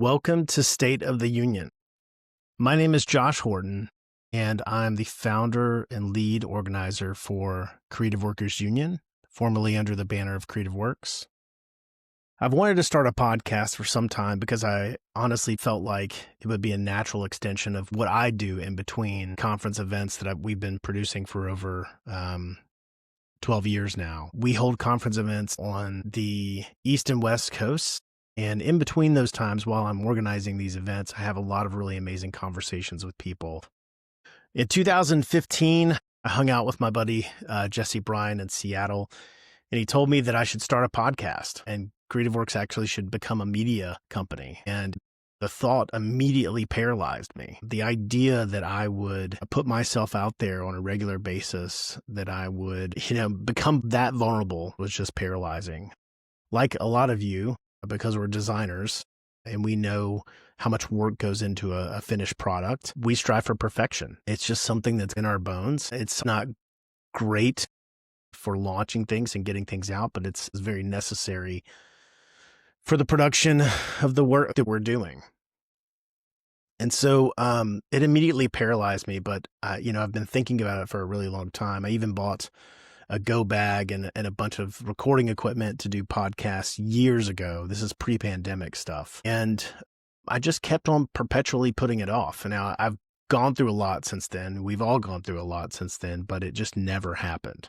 Welcome to State of the Union. My name is Josh Horton, and I'm the founder and lead organizer for Creative Workers Union, formerly under the banner of Creative Works. I've wanted to start a podcast for some time because I honestly felt like it would be a natural extension of what I do in between conference events that we've been producing for over 12 years now. We hold conference events on the East and West Coasts. And in between those times, while I'm organizing these events, I have a lot of really amazing conversations with people. In 2015, I hung out with my buddy, Jesse Bryan in Seattle, and he told me that I should start a podcast and Creative Works actually should become a media company. And the thought immediately paralyzed me. The idea that I would put myself out there on a regular basis, that I would, become that vulnerable was just paralyzing. Like a lot of you, because we're designers and we know how much work goes into a finished product, we strive for perfection. It's just something that's in our bones. It's not great for launching things and getting things out, but it's very necessary for the production of the work that we're doing. And so it immediately paralyzed me, but I've been thinking about it for a really long time. I even bought a go bag and a bunch of recording equipment to do podcasts years ago. This is pre-pandemic stuff. And I just kept on perpetually putting it off. And now I've gone through a lot since then. We've all gone through a lot since then, but it just never happened.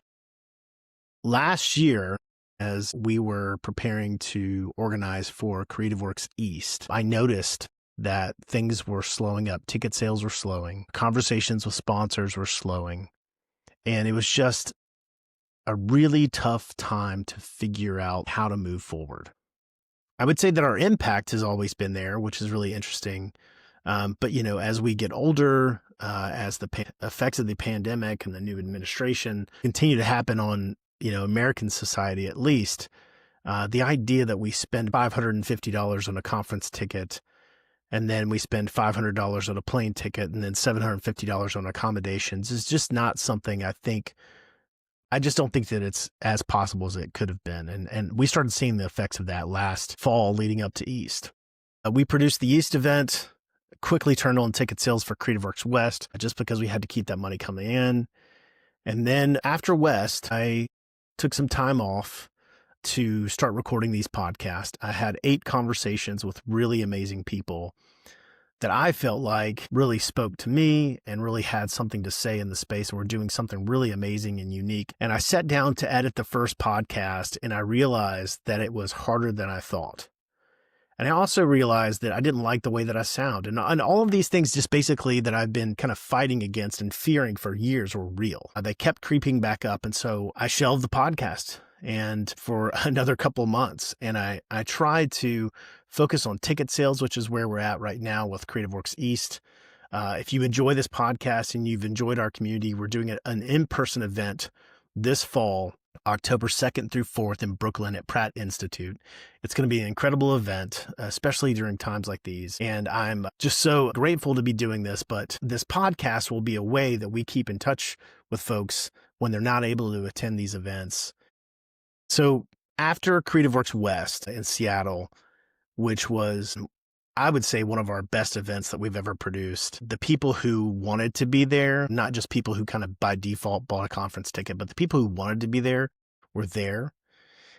Last year, as we were preparing to organize for Creative Works East, I noticed that things were slowing up. Ticket sales were slowing. Conversations with sponsors were slowing. And it was just a really tough time to figure out how to move forward. I would say that our impact has always been there, which is really interesting. But as we get older, as the effects of the pandemic and the new administration continue to happen on, American society at least, the idea that we spend $550 on a conference ticket, and then we spend $500 on a plane ticket, and then $750 on accommodations is just not something I just don't think that it's as possible as it could have been. And we started seeing the effects of that last fall leading up to East. We produced the East event, quickly turned on ticket sales for Creative Works West just because we had to keep that money coming in. And then after West, I took some time off to start recording these podcasts. I had 8 conversations with really amazing people that I felt like really spoke to me and really had something to say in the space, and were doing something really amazing and unique. And I sat down to edit the first podcast, and I realized that it was harder than I thought. And I also realized that I didn't like the way that I sound. And all of these things just basically that I've been kind of fighting against and fearing for years were real. They kept creeping back up. And so I shelved the podcast and for another couple of months. And I tried to focus on ticket sales, which is where we're at right now with Creative Works East. If you enjoy this podcast and you've enjoyed our community, we're doing an in-person event this fall, October 2nd through 4th in Brooklyn at Pratt Institute. It's going to be an incredible event, especially during times like these. And I'm just so grateful to be doing this, but this podcast will be a way that we keep in touch with folks when they're not able to attend these events. So after Creative Works West in Seattle, which was, I would say, one of our best events that we've ever produced, the people who wanted to be there, not just people who kind of by default bought a conference ticket, but the people who wanted to be there were there.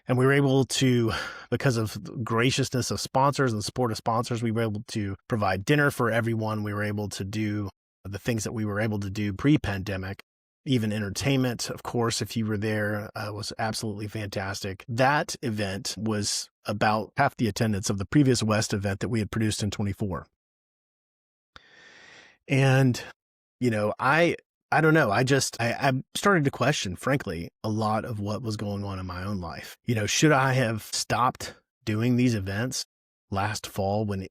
And we were able to, because of the graciousness of sponsors and the support of sponsors, we were able to provide dinner for everyone. We were able to do the things that we were able to do pre-pandemic. Even entertainment, of course, if you were there, was absolutely fantastic. That event was about half the attendance of the previous West event that we had produced in 24. And, I don't know. I started to question, frankly, a lot of what was going on in my own life. Should I have stopped doing these events last fall when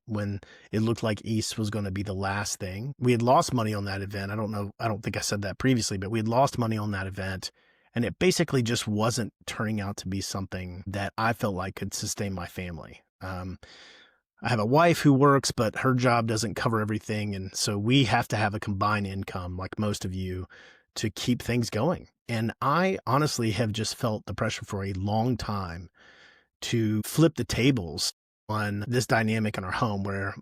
it looked like East was going to be the last thing? We had lost money on that event. I don't think I said that previously, but we had lost money on that event, and it basically just wasn't turning out to be something that I felt like could sustain my family. I have a wife who works, but her job doesn't cover everything, and so we have to have a combined income, like most of you, to keep things going. And I honestly have just felt the pressure for a long time to flip the tables on this dynamic in our home where,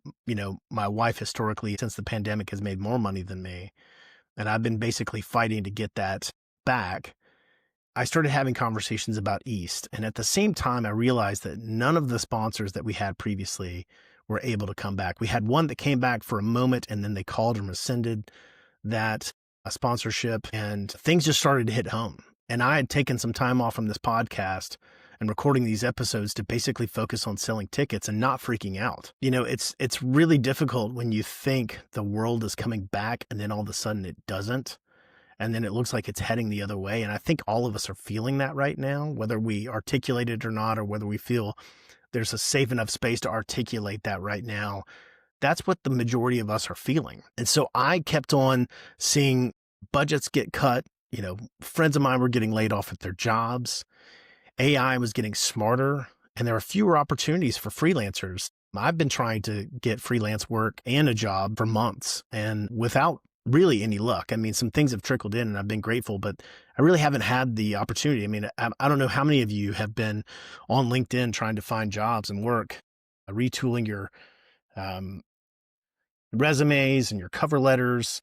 my wife historically, since the pandemic, has made more money than me. And I've been basically fighting to get that back. I started having conversations about East. And at the same time, I realized that none of the sponsors that we had previously were able to come back. We had one that came back for a moment and then they called and rescinded that sponsorship, and things just started to hit home. And I had taken some time off from this podcast and recording these episodes to basically focus on selling tickets and not freaking out. It's really difficult when you think the world is coming back and then all of a sudden it doesn't. And then it looks like it's heading the other way. And I think all of us are feeling that right now, whether we articulate it or not, or whether we feel there's a safe enough space to articulate that right now. That's what the majority of us are feeling. And so I kept on seeing budgets get cut. Friends of mine were getting laid off at their jobs. AI was getting smarter, and there are fewer opportunities for freelancers. I've been trying to get freelance work and a job for months, and without really any luck. I mean, some things have trickled in and I've been grateful, but I really haven't had the opportunity. I mean, I don't know how many of you have been on LinkedIn trying to find jobs and work, retooling your resumes and your cover letters,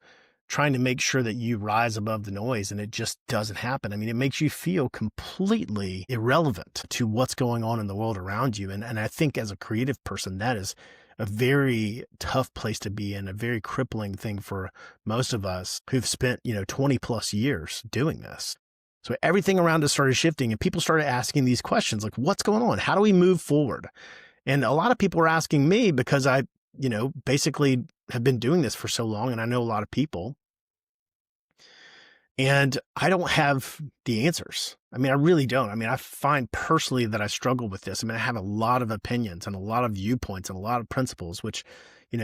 trying to make sure that you rise above the noise, and it just doesn't happen. I mean, it makes you feel completely irrelevant to what's going on in the world around you. And I think as a creative person, that is a very tough place to be in, a very crippling thing for most of us who've spent, 20 plus years doing this. So everything around us started shifting and people started asking these questions like, what's going on? How do we move forward? And a lot of people were asking me because I, basically have been doing this for so long and I know a lot of people. And I don't have the answers. I mean, I really don't. I mean, I find personally that I struggle with this. I mean, I have a lot of opinions and a lot of viewpoints and a lot of principles, which,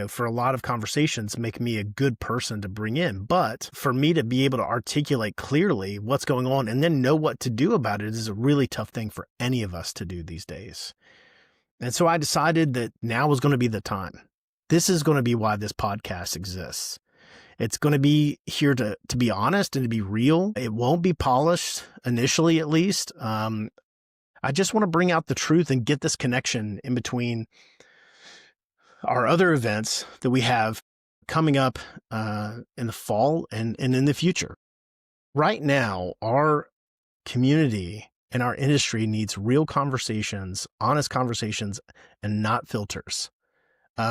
for a lot of conversations make me a good person to bring in. But for me to be able to articulate clearly what's going on and then know what to do about it is a really tough thing for any of us to do these days. And so I decided that now was going to be the time. This is going to be why this podcast exists. It's going to be here to be honest and to be real. It won't be polished initially, at least. I just want to bring out the truth and get this connection in between our other events that we have coming up in the fall and in the future. Right now, our community and our industry needs real conversations, honest conversations, and not filters.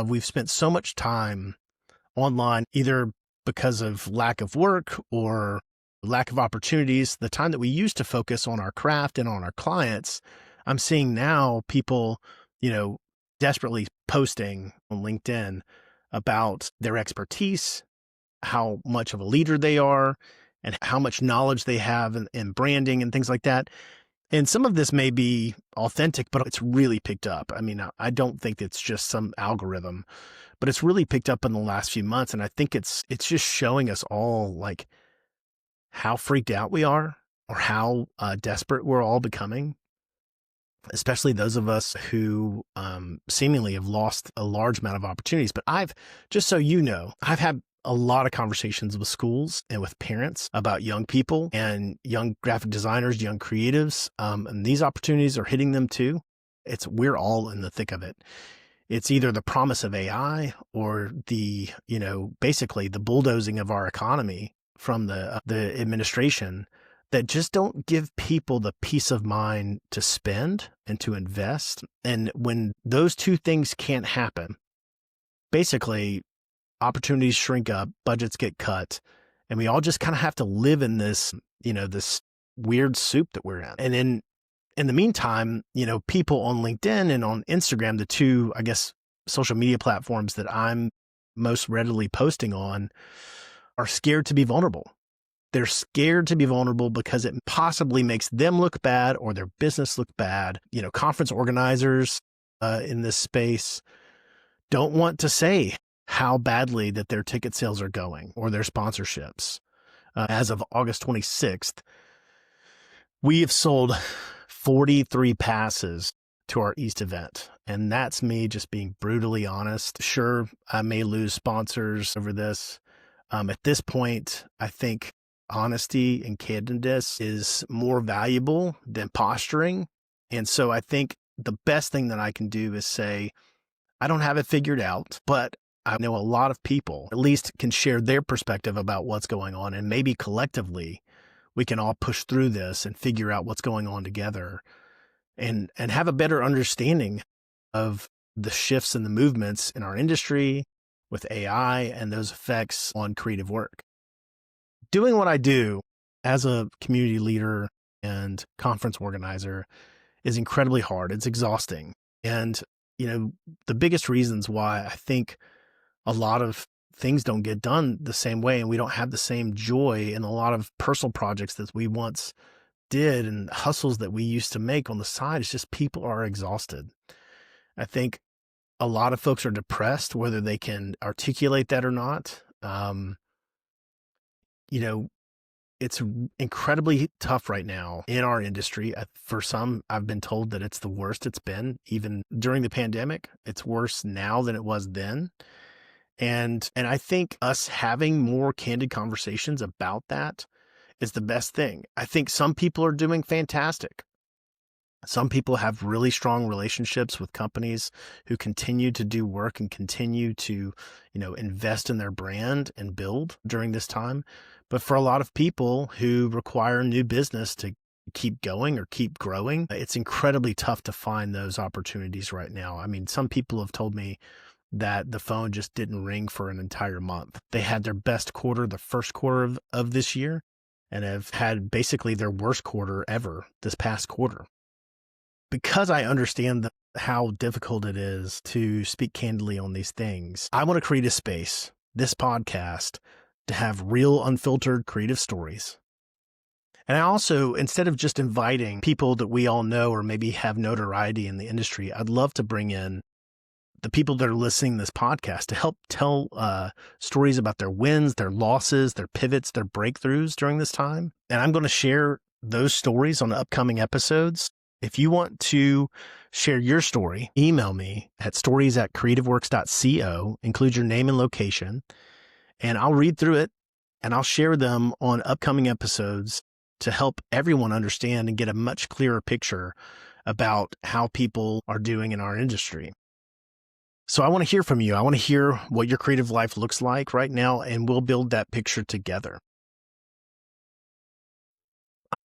We've spent so much time online, either because of lack of work or lack of opportunities. The time that we used to focus on our craft and on our clients, I'm seeing now people, desperately posting on LinkedIn about their expertise, how much of a leader they are, and how much knowledge they have in branding and things like that. And some of this may be authentic, but it's really picked up. I mean, I don't think it's just some algorithm, but it's really picked up in the last few months. And I think it's just showing us all like how freaked out we are or how desperate we're all becoming, especially those of us who seemingly have lost a large amount of opportunities. But just so you know, I've had a lot of conversations with schools and with parents about young people and young graphic designers, young creatives. And these opportunities are hitting them too. We're all in the thick of it. It's either the promise of AI or basically the bulldozing of our economy from the administration that just don't give people the peace of mind to spend and to invest. And when those two things can't happen, basically opportunities shrink up, budgets get cut, and we all just kind of have to live in this, this weird soup that we're in. And in the meantime, people on LinkedIn and on Instagram, the two, I guess, social media platforms that I'm most readily posting on, are scared to be vulnerable. They're scared to be vulnerable because it possibly makes them look bad or their business look bad. Conference organizers in this space don't want to say how badly that their ticket sales are going or their sponsorships. As of August 26th, we have sold 43 passes to our East event. And that's me just being brutally honest. Sure, I may lose sponsors over this. At this point, I think honesty and candidness is more valuable than posturing. And so I think the best thing that I can do is say, I don't have it figured out, but I know a lot of people at least can share their perspective about what's going on. And maybe collectively we can all push through this and figure out what's going on together and have a better understanding of the shifts and the movements in our industry with AI and those effects on creative work. Doing what I do as a community leader and conference organizer is incredibly hard. It's exhausting. And, the biggest reasons why I think a lot of things don't get done the same way and we don't have the same joy in a lot of personal projects that we once did and hustles that we used to make on the side, it's just people are exhausted. I think a lot of folks are depressed, whether they can articulate that or not. It's incredibly tough right now in our industry. For some, I've been told that it's the worst it's been, even during the pandemic. It's worse now than it was then. And I think us having more candid conversations about that is the best thing. I think some people are doing fantastic. Some people have really strong relationships with companies who continue to do work and continue to, invest in their brand and build during this time. But for a lot of people who require new business to keep going or keep growing, it's incredibly tough to find those opportunities right now. I mean, some people have told me that the phone just didn't ring for an entire month. They had their best quarter, the first quarter of this year, and have had basically their worst quarter ever this past quarter. Because I understand how difficult it is to speak candidly on these things, I want to create a space, this podcast, to have real, unfiltered creative stories. And I also, instead of just inviting people that we all know or maybe have notoriety in the industry, I'd love to bring in the people that are listening to this podcast to help tell stories about their wins, their losses, their pivots, their breakthroughs during this time. And I'm going to share those stories on the upcoming episodes. If you want to share your story, email me at stories@creativeworks.co, include your name and location, and I'll read through it and I'll share them on upcoming episodes to help everyone understand and get a much clearer picture about how people are doing in our industry. So I want to hear from you. I want to hear what your creative life looks like right now, and we'll build that picture together.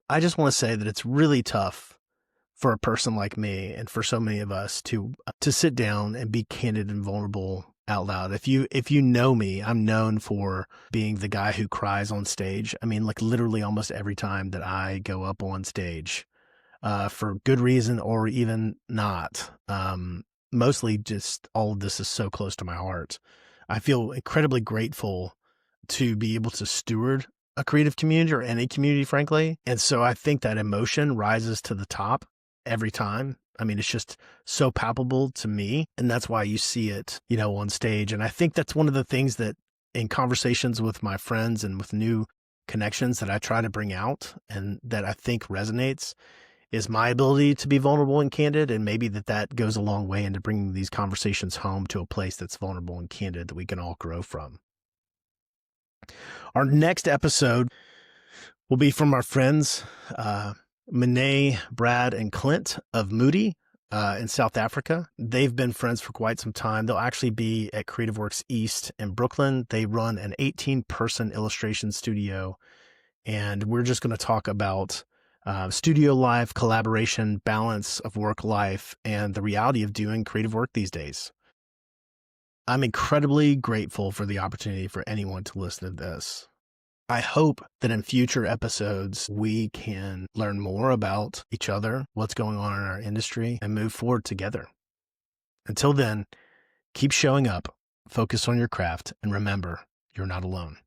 I just want to say that it's really tough for a person like me and for so many of us to sit down and be candid and vulnerable out loud. If you know me, I'm known for being the guy who cries on stage. I mean, like literally almost every time that I go up on stage, for good reason or even not. Mostly just all of this is so close to my heart. I feel incredibly grateful to be able to steward a creative community or any community, frankly. And so I think that emotion rises to the top every time. I mean, it's just so palpable to me. And that's why you see it, on stage. And I think that's one of the things that in conversations with my friends and with new connections that I try to bring out and that I think resonates is my ability to be vulnerable and candid. And maybe that goes a long way into bringing these conversations home to a place that's vulnerable and candid that we can all grow from. Our next episode will be from our friends, Monet, Brad, and Clint of Moody in South Africa. They've been friends for quite some time. They'll actually be at Creative Works East in Brooklyn. They run an 18-person illustration studio, and we're just going to talk about studio life, collaboration, balance of work life, and the reality of doing creative work these days. I'm incredibly grateful for the opportunity for anyone to listen to this. I hope that in future episodes, we can learn more about each other, what's going on in our industry, and move forward together. Until then, keep showing up, focus on your craft, and remember, you're not alone.